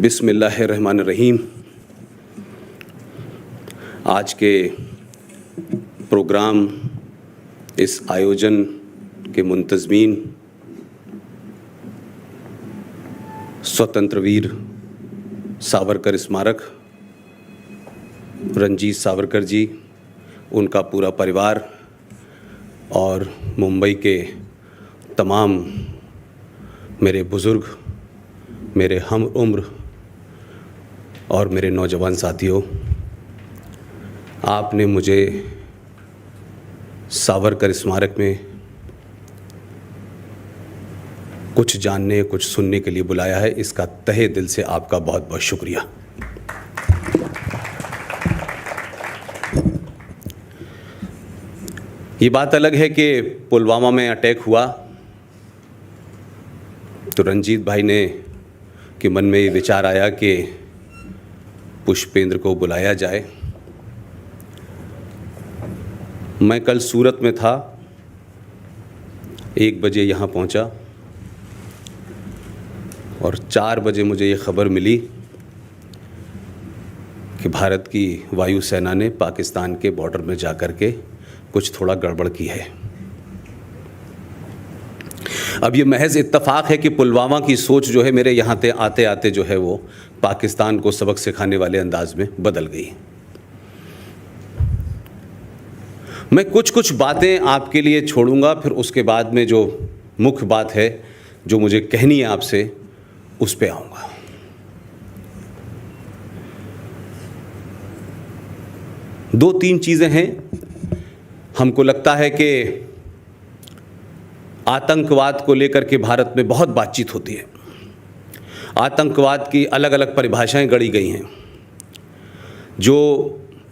बिस्मिल्लाहिर्रहमानिर्रहीम। आज के प्रोग्राम, इस आयोजन के मुंतज़मीन स्वतंत्र वीर सावरकर स्मारक, रणजीत सावरकर जी, उनका पूरा परिवार और मुंबई के तमाम मेरे बुज़ुर्ग, मेरे हम उम्र और मेरे नौजवान साथियों, आपने मुझे सावरकर स्मारक में कुछ जानने, कुछ सुनने के लिए बुलाया है। इसका तहे दिल से आपका बहुत बहुत शुक्रिया। ये बात अलग है कि पुलवामा में अटैक हुआ तो रंजीत भाई ने के मन में ये विचार आया कि पुष्पेंद्र को बुलाया जाए। मैं कल सूरत में था, 1 बजे यहाँ पहुँचा और 4 बजे मुझे ये ख़बर मिली कि भारत की वायुसेना ने पाकिस्तान के बॉर्डर में जाकर के कुछ थोड़ा गड़बड़ की है। अब ये महज इत्तफाक है कि पुलवामा की सोच जो है मेरे यहाँ ते आते आते जो है वो पाकिस्तान को सबक सिखाने वाले अंदाज में बदल गई। मैं कुछ बातें आपके लिए छोड़ूंगा, फिर उसके बाद में जो मुख्य बात है जो मुझे कहनी है आपसे, उस पे आऊँगा। दो तीन चीज़ें हैं। हमको लगता है कि आतंकवाद को लेकर के भारत में बहुत बातचीत होती है। आतंकवाद की अलग अलग परिभाषाएं गढ़ी गई हैं। जो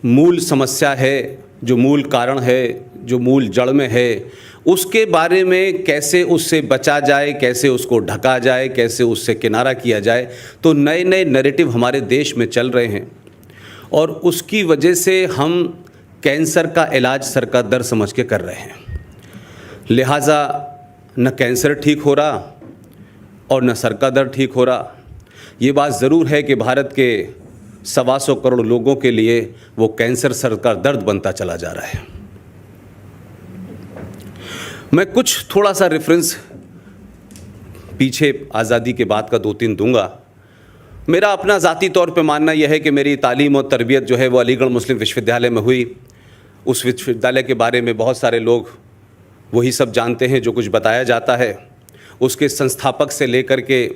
मूल समस्या है, जो मूल कारण है, जो मूल जड़ में है, उसके बारे में कैसे उससे बचा जाए, कैसे उसको ढका जाए, कैसे उससे किनारा किया जाए, तो नए नए नैरेटिव हमारे देश में चल रहे हैं। और उसकी वजह से हम कैंसर का इलाज सर का दर्द समझ के कर रहे हैं। लिहाजा न कैंसर ठीक हो रहा और न सर का दर्द ठीक हो रहा। ये बात ज़रूर है कि भारत के 125 करोड़ लोगों के लिए वो कैंसर सर का दर्द बनता चला जा रहा है। मैं कुछ थोड़ा सा रेफरेंस पीछे आज़ादी के बाद का 2-3 दूंगा। मेरा अपना ज़ाती तौर पे मानना यह है कि मेरी तालीम और तरबियत जो है वो अलीगढ़ मुस्लिम विश्वविद्यालय में हुई। उस विश्वविद्यालय के बारे में बहुत सारे लोग वही सब जानते हैं जो कुछ बताया जाता है। उसके संस्थापक से लेकर के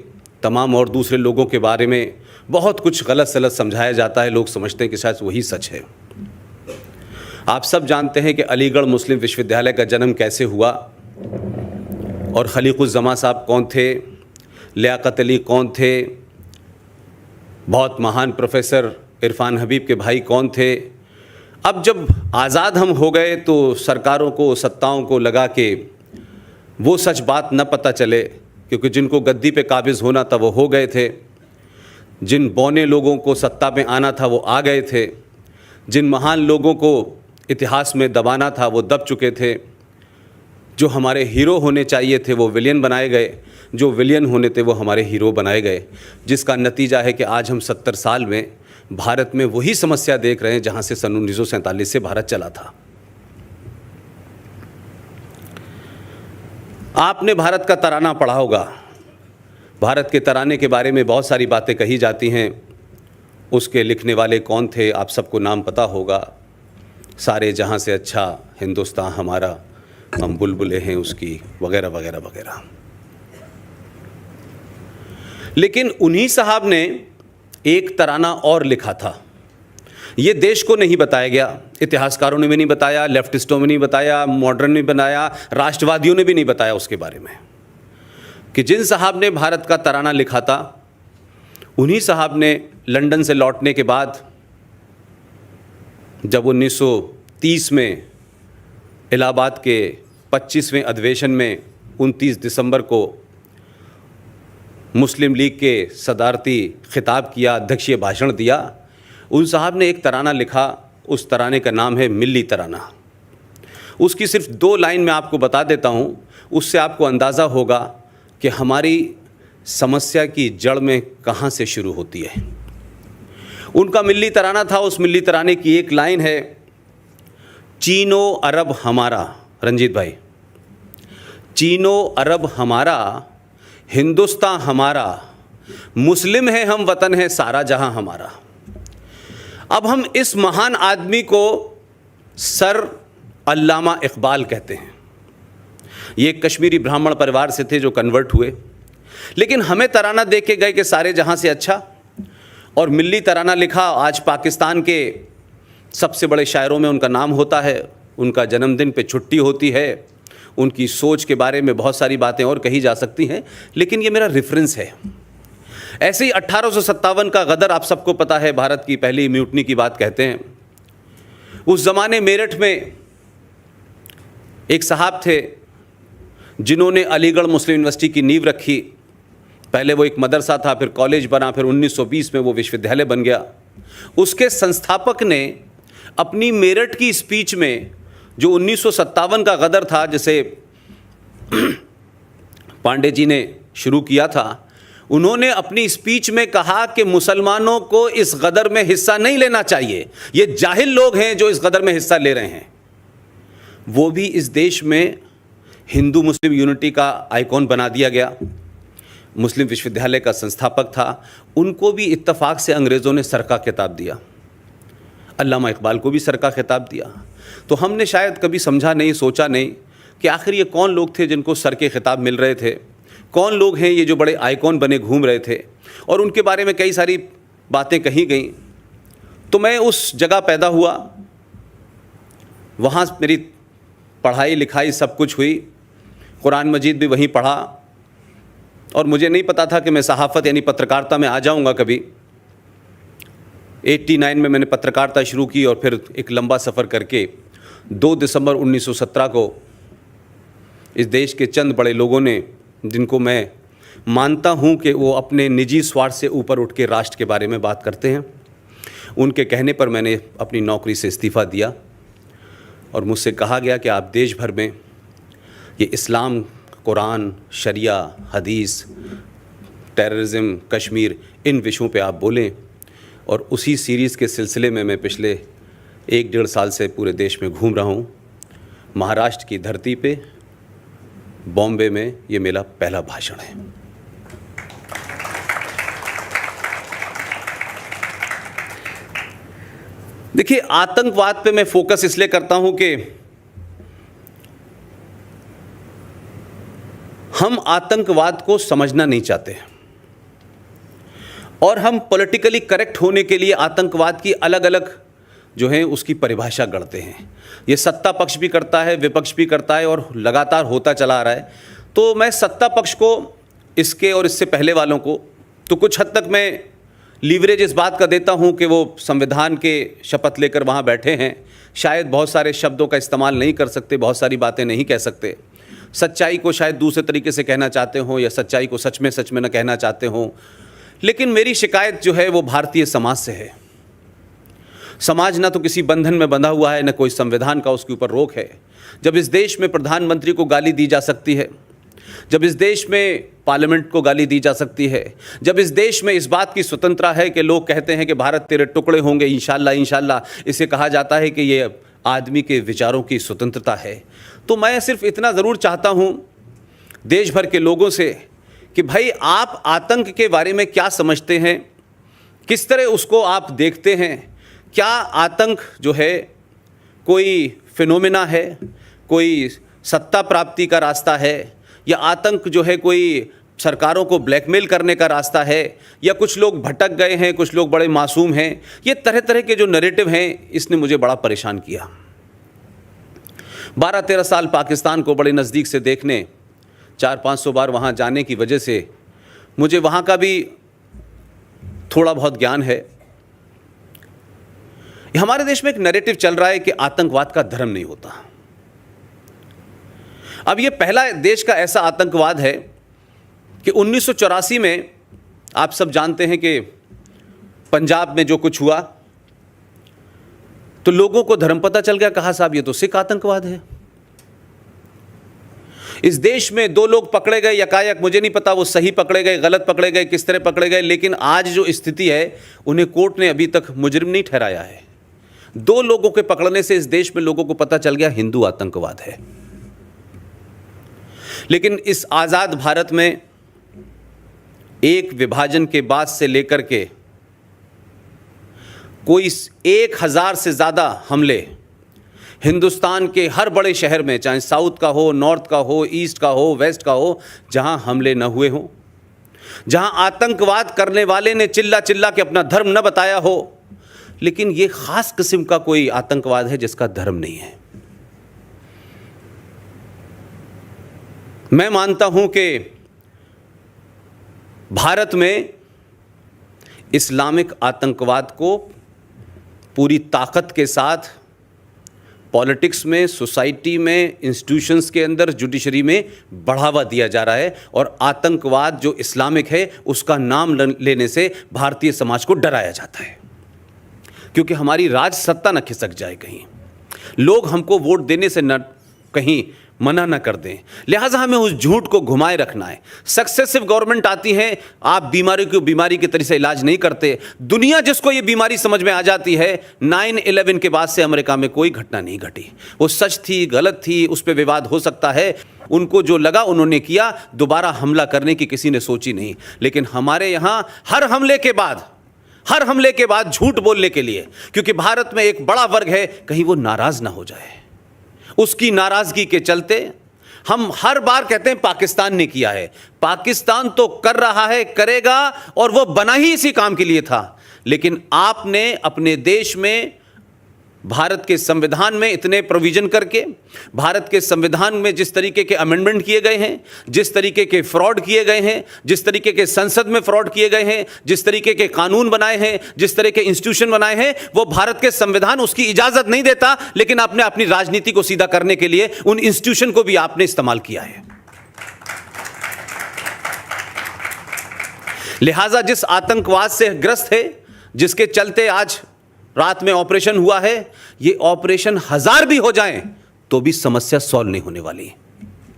तमाम और दूसरे लोगों के बारे में बहुत कुछ गलत सलत समझाया जाता है। लोग समझते हैं कि शायद वही सच है। आप सब जानते हैं कि अलीगढ़ मुस्लिम विश्वविद्यालय का जन्म कैसे हुआ और खलीकुज़्ज़मा साहब कौन थे, लियाकत अली कौन थे, बहुत महान प्रोफेसर इरफान हबीब के भाई कौन थे। अब जब आज़ाद हम हो गए तो सरकारों को, सत्ताओं को लगा कि वो सच बात न पता चले, क्योंकि जिनको गद्दी पे काबिज़ होना था वो हो गए थे, जिन बौने लोगों को सत्ता में आना था वो आ गए थे, जिन महान लोगों को इतिहास में दबाना था वो दब चुके थे, जो हमारे हीरो होने चाहिए थे वो विलियन बनाए गए, जो विलियन होने थे वो हमारे हीरो बनाए गए। जिसका नतीजा है कि आज हम 70 साल में भारत में वही समस्या देख रहे हैं जहां से सन 1947 से भारत चला था। आपने भारत का तराना पढ़ा होगा। भारत के तराने के बारे में बहुत सारी बातें कही जाती हैं। उसके लिखने वाले कौन थे आप सबको नाम पता होगा। सारे जहां से अच्छा हिंदुस्तान हमारा, हम बुलबुलें हैं उसकी, वगैरह वगैरह वगैरह। लेकिन उन्हीं साहब ने एक तराना और लिखा था। ये देश को नहीं बताया गया, इतिहासकारों ने भी नहीं बताया, लेफ्टिस्टों ने नहीं बताया, मॉडर्न ने बनाया, राष्ट्रवादियों ने भी नहीं बताया उसके बारे में, कि जिन साहब ने भारत का तराना लिखा था, उन्हीं साहब ने लंदन से लौटने के बाद जब 1930 में इलाहाबाद के 25वें अधिवेशन में 29 दिसंबर को मुस्लिम लीग के सदारती खिताब किया, अध्यक्षीय भाषण दिया, उन साहब ने एक तराना लिखा। उस तराने का नाम है मिल्ली तराना। उसकी सिर्फ 2 लाइन मैं आपको बता देता हूँ, उससे आपको अंदाज़ा होगा कि हमारी समस्या की जड़ में कहाँ से शुरू होती है। उनका मिल्ली तराना था, उस मिल्ली तराने की एक लाइन है, चीनो अरब हमारा, रंजीत भाई, चीनो अरब हमारा, हिंदुस्तान हमारा, मुस्लिम है हम, वतन है सारा जहां हमारा। अब हम इस महान आदमी को सर अल्लामा इकबाल कहते हैं। ये एक कश्मीरी ब्राह्मण परिवार से थे जो कन्वर्ट हुए, लेकिन हमें तराना देख के गए कि सारे जहां से अच्छा, और मिल्ली तराना लिखा। आज पाकिस्तान के सबसे बड़े शायरों में उनका नाम होता है, उनका जन्मदिन पे छुट्टी होती है, उनकी सोच के बारे में बहुत सारी बातें और कही जा सकती हैं, लेकिन ये मेरा रेफरेंस है। ऐसे ही 1857 का गदर, आप सबको पता है, भारत की पहली म्यूटनी की बात कहते हैं। उस ज़माने मेरठ में एक साहब थे जिन्होंने अलीगढ़ मुस्लिम यूनिवर्सिटी की नींव रखी। पहले वो एक मदरसा था, फिर कॉलेज बना, फिर 1920 में वो विश्वविद्यालय बन गया। उसके संस्थापक ने अपनी मेरठ की स्पीच में, जो 1957 का गदर था जिसे पांडे जी ने शुरू किया था, उन्होंने अपनी स्पीच में कहा कि मुसलमानों को इस गदर में हिस्सा नहीं लेना चाहिए, ये जाहिल लोग हैं जो इस गदर में हिस्सा ले रहे हैं। वो भी इस देश में हिंदू मुस्लिम यूनिटी का आइकॉन बना दिया गया, मुस्लिम विश्वविद्यालय का संस्थापक था। उनको भी इत्तफाक से अंग्रेज़ों ने सर का खिताब दिया, अल्लामा इकबाल को भी सर का खिताब दिया। तो हमने शायद कभी समझा नहीं, सोचा नहीं कि आखिर ये कौन लोग थे जिनको सर के खिताब मिल रहे थे, कौन लोग हैं ये जो बड़े आइकॉन बने घूम रहे थे, और उनके बारे में कई सारी बातें कही गई। तो मैं उस जगह पैदा हुआ, वहाँ मेरी पढ़ाई लिखाई सब कुछ हुई, कुरान मजीद भी वहीं पढ़ा, और मुझे नहीं पता था कि मैं सहाफ़त यानी पत्रकारिता में आ जाऊँगा कभी। 89 में मैंने पत्रकारिता शुरू की, और फिर एक लंबा सफ़र करके 2 दिसंबर 1917 को इस देश के चंद बड़े लोगों ने, जिनको मैं मानता हूं कि वो अपने निजी स्वार्थ से ऊपर उठ के राष्ट्र के बारे में बात करते हैं, उनके कहने पर मैंने अपनी नौकरी से इस्तीफ़ा दिया। और मुझसे कहा गया कि आप देश भर में ये इस्लाम, कुरान, शरिया, हदीस, टेररिज्म, कश्मीर, इन विषयों पे आप बोलें। और उसी सीरीज़ के सिलसिले में मैं पिछले 1-1.5 साल से पूरे देश में घूम रहा हूँ। महाराष्ट्र की धरती पे, बॉम्बे में ये मेरा पहला भाषण है। देखिए, आतंकवाद पे मैं फोकस इसलिए करता हूं कि हम आतंकवाद को समझना नहीं चाहते, और हम पॉलिटिकली करेक्ट होने के लिए आतंकवाद की अलग अलग जो है उसकी परिभाषा गढ़ते हैं। ये सत्ता पक्ष भी करता है, विपक्ष भी करता है, और लगातार होता चला आ रहा है। तो मैं सत्ता पक्ष को, इसके और इससे पहले वालों को, तो कुछ हद तक मैं लीवरेज इस बात का देता हूं कि वो संविधान के शपथ लेकर वहां बैठे हैं, शायद बहुत सारे शब्दों का इस्तेमाल नहीं कर सकते, बहुत सारी बातें नहीं कह सकते, सच्चाई को शायद दूसरे तरीके से कहना चाहते हों, या सच्चाई को सच में न कहना चाहते हों। लेकिन मेरी शिकायत जो है वो भारतीय समाज से है। समाज ना तो किसी बंधन में बंधा हुआ है, न कोई संविधान का उसके ऊपर रोक है। जब इस देश में प्रधानमंत्री को गाली दी जा सकती है, जब इस देश में पार्लियामेंट को गाली दी जा सकती है, जब इस देश में इस बात की स्वतंत्रता है कि लोग कहते हैं कि भारत तेरे टुकड़े होंगे इंशाल्लाह इंशाल्लाह, इसे कहा जाता है कि ये आदमी के विचारों की स्वतंत्रता है, तो मैं सिर्फ इतना ज़रूर चाहता हूँ देश भर के लोगों से कि भाई, आप आतंक के बारे में क्या समझते हैं, किस तरह उसको आप देखते हैं। क्या आतंक जो है कोई फिनोमेना है, कोई सत्ता प्राप्ति का रास्ता है, या आतंक जो है कोई सरकारों को ब्लैकमेल करने का रास्ता है, या कुछ लोग भटक गए हैं, कुछ लोग बड़े मासूम हैं। ये तरह तरह के जो नैरेटिव हैं, इसने मुझे बड़ा परेशान किया। 12-13 साल पाकिस्तान को बड़े नज़दीक से देखने, 400-500 बार वहाँ जाने की वजह से मुझे वहाँ का भी थोड़ा बहुत ज्ञान है। हमारे देश में एक नैरेटिव चल रहा है कि आतंकवाद का धर्म नहीं होता। अब ये पहला देश का ऐसा आतंकवाद है कि 1984 में आप सब जानते हैं कि पंजाब में जो कुछ हुआ, तो लोगों को धर्म पता चल गया, कहा साहब ये तो सिख आतंकवाद है। इस देश में दो लोग पकड़े गए यकायक, मुझे नहीं पता वो सही पकड़े गए, गलत पकड़े गए, किस तरह पकड़े गए, लेकिन आज जो स्थिति है उन्हें कोर्ट ने अभी तक मुजरिम नहीं ठहराया है। दो लोगों के पकड़ने से इस देश में लोगों को पता चल गया हिंदू आतंकवाद है। लेकिन इस आजाद भारत में एक विभाजन के बाद से लेकर के कोई 1000 से ज़्यादा हमले हिंदुस्तान के हर बड़े शहर में, चाहे साउथ का हो, नॉर्थ का हो, ईस्ट का हो, वेस्ट का हो, जहां हमले न हुए हों, जहां आतंकवाद करने वाले ने चिल्ला चिल्ला के अपना धर्म न बताया हो, लेकिन ये खास किस्म का कोई आतंकवाद है जिसका धर्म नहीं है। मैं मानता हूं कि भारत में इस्लामिक आतंकवाद को पूरी ताकत के साथ पॉलिटिक्स में, सोसाइटी में, इंस्टीट्यूशंस के अंदर, जुडिशरी में बढ़ावा दिया जा रहा है और आतंकवाद जो इस्लामिक है उसका नाम लेने से भारतीय समाज को डराया जाता है, क्योंकि हमारी राज सत्ता न खिसक जाए, कहीं लोग हमको वोट देने से न कहीं मना न कर दें। लिहाजा हमें उस झूठ को घुमाए रखना है। सक्सेसिव गवर्नमेंट आती है, आप बीमारी को बीमारी की तरह से इलाज नहीं करते। दुनिया जिसको ये बीमारी समझ में आ जाती है, 9/11 के बाद से अमेरिका में कोई घटना नहीं घटी। वो सच थी, गलत थी, उस पर विवाद हो सकता है, उनको जो लगा उन्होंने किया, दोबारा हमला करने की किसी ने सोची नहीं। लेकिन हमारे यहाँ हर हमले के बाद झूठ बोलने के लिए, क्योंकि भारत में एक बड़ा वर्ग है, कहीं वो नाराज ना हो जाए, उसकी नाराजगी के चलते हम हर बार कहते हैं पाकिस्तान ने किया है। पाकिस्तान तो कर रहा है, करेगा, और वो बना ही इसी काम के लिए था। लेकिन आपने अपने देश में भारत के संविधान में इतने प्रोविजन करके, भारत के संविधान में जिस तरीके के अमेंडमेंट किए गए हैं, जिस तरीके के फ्रॉड किए गए हैं, जिस तरीके के संसद में फ्रॉड किए गए हैं, जिस तरीके के कानून बनाए हैं, जिस तरह के इंस्टीट्यूशन बनाए हैं, वो भारत के संविधान उसकी इजाजत नहीं देता। लेकिन आपने अपनी राजनीति को सीधा करने के लिए उन इंस्टीट्यूशन को भी आपने इस्तेमाल किया है। लिहाजा जिस आतंकवाद से ग्रस्त है, जिसके चलते आज रात में ऑपरेशन हुआ है, ये ऑपरेशन 1000 भी हो जाएं तो भी समस्या सॉल्व नहीं होने वाली है।